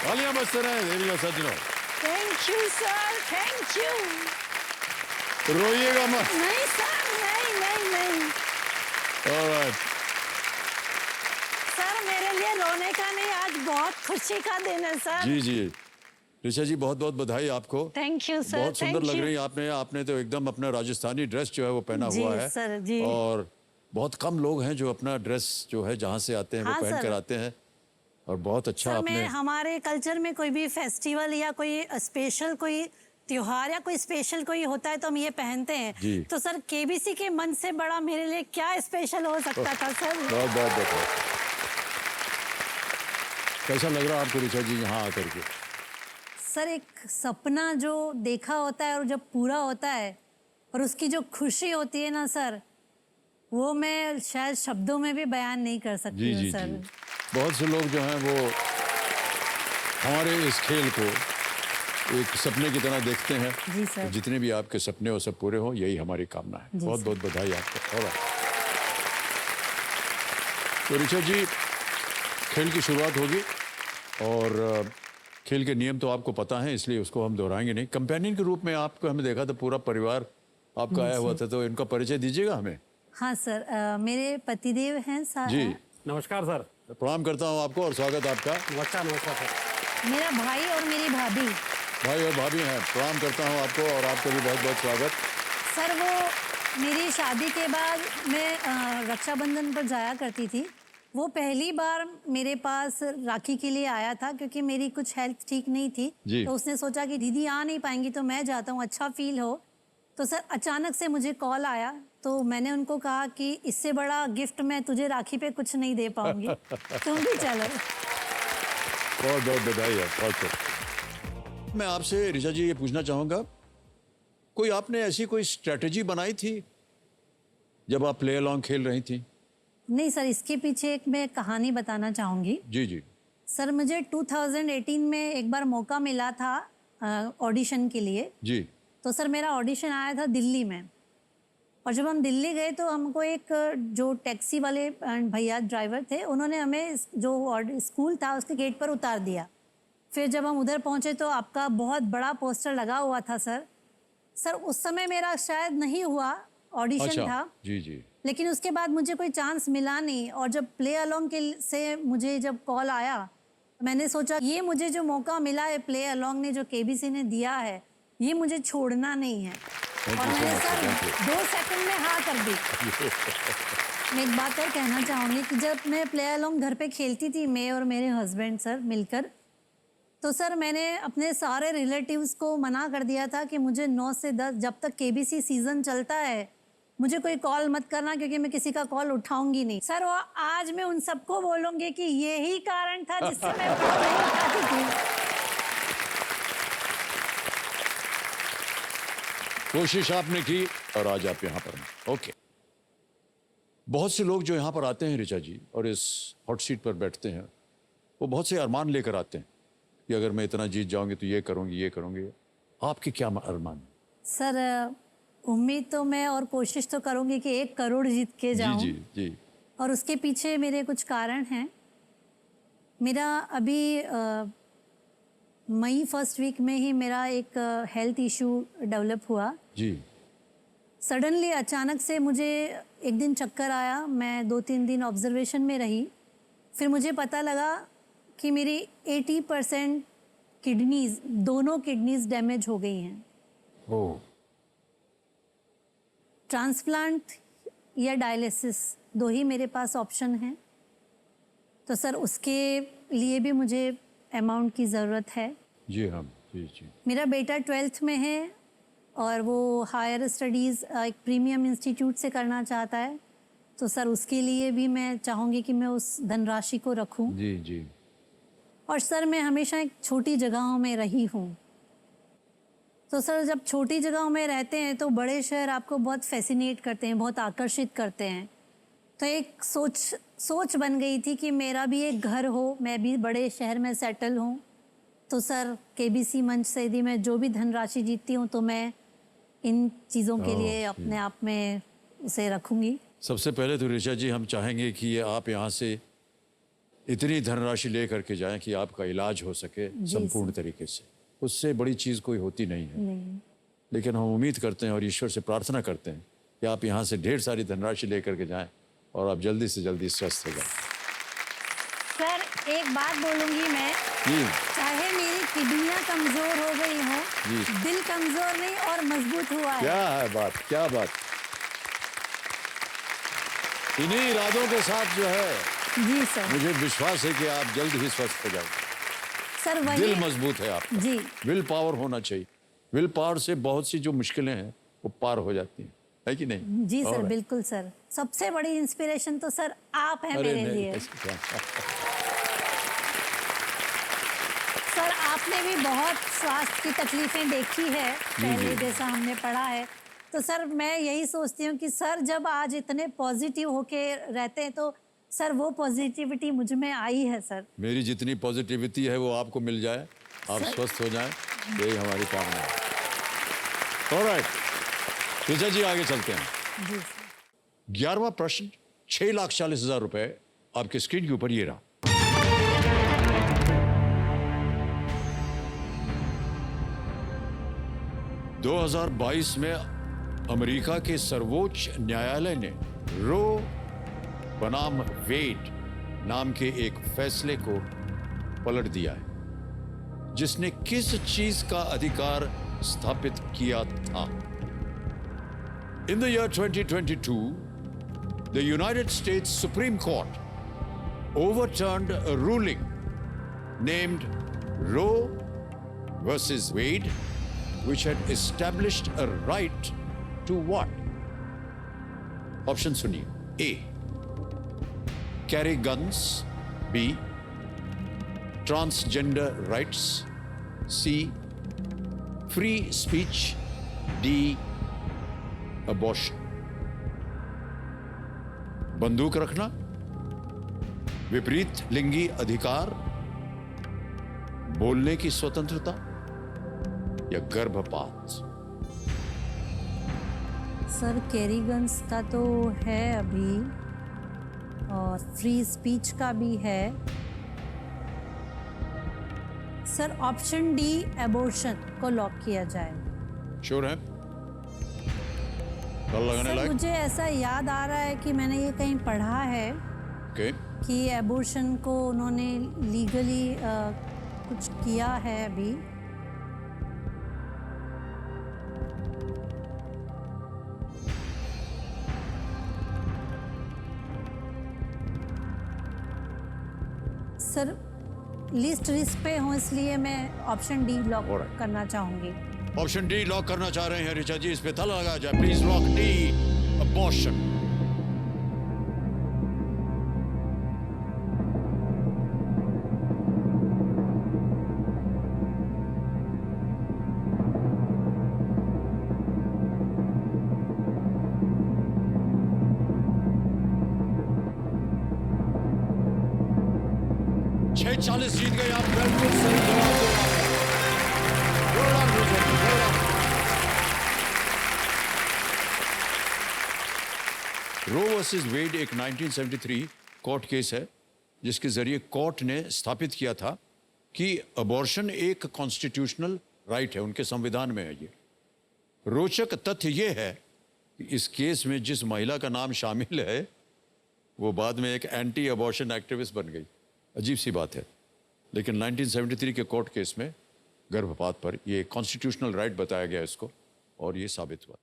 तालियां बजते रहे देवी और सज्जनों। Thank you sir, thank you. रोइएगा मत। नहीं सर, नहीं नहीं नहीं ऑलराइट। सर, मेरे लिए रोने का नहीं, आज बहुत खुशी का दिन है सर। जी जी ऋचा जी, बहुत बहुत बधाई आपको। थैंक यू सर, बहुत सुंदर थैंक लग यू। रही है आपने। आपने तो एकदम अपना राजस्थानी ड्रेस जो है वो पहना जी हुआ है। सर, जी। और बहुत कम लोग हैं जो अपना ड्रेस जो है जहाँ से आते हैं वो हाँ पहन सर। कर आते हैं। और बहुत अच्छा सर, मैं आपने। हमारे कल्चर में कोई भी फेस्टिवल या कोई स्पेशल कोई त्योहार या कोई स्पेशल कोई होता है तो हम ये पहनते हैं। जी। तो सर, केबीसी के मन से बड़ा मेरे लिए क्या स्पेशल हो सकता था सर। बहुत बहुत बहुत। कैसा लग रहा है आपको ऋचा जी यहाँ आकर के? सर, एक सपना जो देखा होता है और जब पूरा होता है और उसकी जो खुशी होती है ना सर, वो मैं शायद शब्दों में भी बयान नहीं कर सकती जी हूँ जी सर। जी। बहुत से लोग जो हैं वो हमारे इस खेल को एक सपने की तरह देखते हैं। जी सर। जितने भी आपके सपने हो सब पूरे हो, यही हमारी कामना है। जी बहुत सर। बहुत बधाई आपको। और तो ऋचा जी, खेल की शुरुआत होगी और खेल के नियम तो आपको पता है, इसलिए उसको हम दोहराएंगे नहीं। कंपेनियन के रूप में आपको हमने देखा था, पूरा परिवार आपका आया हुआ था, तो इनका परिचय दीजिएगा हमें। हाँ सर, मेरे पतिदेव हैं जी नमस्कार सर। प्रणाम करता हूँ आपको और स्वागत आपका। नमस्कार नमस्कार सर। मेरा भाई और मेरी भाभी। भाई और भाभी हैं, प्रणाम करता हूँ आपको और आपका भी बहुत बहुत स्वागत। सर, वो मेरी शादी के बाद मैं रक्षाबंधन पर जाया करती थी। वो पहली बार मेरे पास राखी के लिए आया था क्योंकि मेरी कुछ हेल्थ ठीक नहीं थी। जी। तो उसने सोचा कि दीदी आ नहीं पाएंगी तो मैं जाता हूँ, अच्छा फील हो। तो सर, अचानक से मुझे कॉल आया तो मैंने उनको कहा कि इससे बड़ा गिफ्ट मैं तुझे राखी पे कुछ नहीं दे पाऊंगी, तुम भी चलो। बहुत बहुत बधाई है। बहुत बहुत। मैं आपसे ऋचा जी ये पूछना चाहूँगा, कोई आपने ऐसी कोई स्ट्रेटजी बनाई थी जब आप प्ले अलॉन्ग खेल रही थी? नहीं सर, इसके पीछे एक मैं कहानी बताना चाहूँगी। जी जी। सर, मुझे 2018 में एक बार मौका मिला था ऑडिशन के लिए। जी तो सर, मेरा ऑडिशन आया था दिल्ली में। और जब हम दिल्ली गए तो हमको एक जो टैक्सी वाले भैया ड्राइवर थे, उन्होंने हमें जो स्कूल था उसके गेट पर उतार दिया। फिर जब हम उधर पहुंचे तो आपका बहुत बड़ा पोस्टर लगा हुआ था सर। सर, उस समय मेरा शायद नहीं हुआ, ऑडिशन अच्छा। था। जी जी। लेकिन उसके बाद मुझे कोई चांस मिला नहीं। और जब प्ले अलॉन्ग के से मुझे जब कॉल आया, मैंने सोचा ये मुझे जो मौका मिला है, प्ले अलॉन्ग ने जो केबीसी ने दिया है, ये मुझे छोड़ना नहीं है। Thank और you so मैंने much, sir thank you. 2 second में हाँ कर दी। मैं एक बात और कहना चाहूँगी कि जब मैं प्ले अलॉन्ग घर पे खेलती थी, मैं और मेरे हस्बैंड सर मिलकर, तो सर मैंने अपने सारे रिलेटिव्स को मना कर दिया था कि मुझे 9 से 10 जब तक केबीसी सीजन चलता है मुझे कोई कॉल मत करना, क्योंकि मैं किसी का कॉल उठाऊंगी नहीं। सर, वो आज मैं उन सबको बोलूंगी कि यही कारण था जिससे मैं कॉल नहीं उठाती थी। कोशिश आपने की और आज आप यहाँ पर हैं। ओके। बहुत से लोग जो यहाँ पर आते हैं ऋचा जी और इस हॉट सीट पर बैठते हैं, वो बहुत से अरमान लेकर आते हैं कि अगर मैं इतना जीत जाऊंगी तो ये करूंगी ये करूंगी। आपके क्या अरमान? सर, उम्मीद तो मैं और कोशिश तो करूंगी कि 1 करोड़ जीत के जाऊं। जी जी जी। और उसके पीछे मेरे कुछ कारण हैं। मेरा अभी मई फर्स्ट वीक में ही मेरा एक हेल्थ इशू डेवलप हुआ। जी। सडनली अचानक से मुझे एक दिन चक्कर आया, मैं 2-3 दिन ऑब्जर्वेशन में रही। फिर मुझे पता लगा कि मेरी 80% किडनीज, दोनों किडनीज डैमेज हो गई हैं। ओह। ट्रांसप्लांट या डायलिसिस, 2 ही मेरे पास ऑप्शन हैं। तो सर, उसके लिए भी मुझे अमाउंट की ज़रूरत है। जी हाँ। जी जी। मेरा बेटा 12th में है और वो हायर स्टडीज़ एक प्रीमियम इंस्टीट्यूट से करना चाहता है। तो सर, उसके लिए भी मैं चाहूँगी कि मैं उस धनराशि को रखूँ। जी जी। और सर, मैं हमेशा एक छोटी जगहों में रही हूँ। तो सर, जब छोटी जगहों में रहते हैं तो बड़े शहर आपको बहुत फैसिनेट करते हैं, बहुत आकर्षित करते हैं। तो एक सोच बन गई थी कि मेरा भी एक घर हो, मैं भी बड़े शहर में सेटल हूँ। तो सर, केबीसी मंच से यदि मैं जो भी धनराशि जीतती हूँ तो मैं इन चीज़ों के लिए अपने आप में उसे रखूँगी। सबसे पहले तो ऋचा जी हम चाहेंगे कि आप यहाँ से इतनी धनराशि लेकर के जाएं कि आपका इलाज हो सके संपूर्ण तरीके से, उससे बड़ी चीज़ कोई होती नहीं है। नहीं, लेकिन हम उम्मीद करते हैं और ईश्वर से प्रार्थना करते हैं कि आप यहाँ से ढेर सारी धनराशि लेकर के जाएं और आप जल्दी से जल्दी स्वस्थ हो जाएं। सर एक बात बोलूंगी मैं, जी चाहे मेरी किडनियां कमजोर हो गई हों, जी। दिल कमजोर नहीं और मजबूत हुआ है। क्या है बात, क्या बात। इन्हीं इरादों के साथ जो है जी सर। मुझे विश्वास है कि आप जल्द ही स्वस्थ हो जाएंगे। सर वही दिल मजबूत है आपका, जी विल पावर होना चाहिए। विल पावर से बहुत सी जो मुश्किलें हैं वो पार हो जाती हैं, है कि नहीं? जी सर, और- बिल्कुल सर। सबसे बड़ी इंस्पिरेशन तो सर आप हैं अरे मेरे नहीं, लिए। ऐसे क्या? सर आपने भी बहुत स्वास्थ्य की तकलीफें देखी है पहले, जैसा हमने पढ़ा है। तो सर मैं यही सोचती हूँ कि सर जब आज इतने पॉजिटिव होके रहते हैं तो सर वो पॉजिटिविटी मुझ में आई है सर। मेरी जितनी पॉजिटिविटी है वो आपको मिल जाए, आप स्वस्थ हो जाएं, यही हमारी कामना है। ऑलराइट, ऋचा जी आगे चलते हैं। जी सर। 11वां प्रश्न, 6,40,000 रुपए आपके स्क्रीन के ऊपर ये रहा। – 2022 में अमेरिका के सर्वोच्च न्यायालय ने रो बनाम वेड नाम के एक फैसले को पलट दिया है, जिसने किस चीज का अधिकार स्थापित किया था? In the year 2022, the United States Supreme Court overturned a ruling named Roe versus Wade, which had established a right to what? Option suniye. A. Carry guns. B. Transgender rights. C. Free speech. D. Abortion. बंदूक रखना, विपरीत लिंगी अधिकार, बोलने की स्वतंत्रता या गर्भपात? Sir कैरीगन्स का तो है अभी और फ्री स्पीच का भी है। सर ऑप्शन डी एबॉर्शन को लॉक किया जाए। श्योर है? कल लगाने सर लायक? मुझे ऐसा याद आ रहा है कि मैंने ये कहीं पढ़ा है ओके, कि एबॉर्शन को उन्होंने लीगली कुछ किया है अभी। सर लिस्ट रिस्क पे हूँ इसलिए मैं ऑप्शन डी लॉक Alright. करना चाहूंगी। ऑप्शन डी लॉक करना चाह रहे हैं ऋचा जी, इस पे ताला लगा जाए प्लीज। Lock D, abortion. छह 40 जीत गए आप, बिल्कुल सही जवाब दिया आपने। Well done, Richa ji, well done। Roe versus Wade एक 1973 कोर्ट केस है जिसके जरिए कोर्ट ने स्थापित किया था कि अबॉर्शन एक कॉन्स्टिट्यूशनल राइट है, उनके संविधान में है। ये रोचक तथ्य ये है कि इस केस में जिस महिला का नाम शामिल है वो बाद में एक एंटी अबॉर्शन एक्टिविस्ट बन गई। अजीब सी बात है, लेकिन 1973 के कोर्ट केस में गर्भपात पर ये कॉन्स्टिट्यूशनल राइट बताया गया इसको और ये साबित हुआ।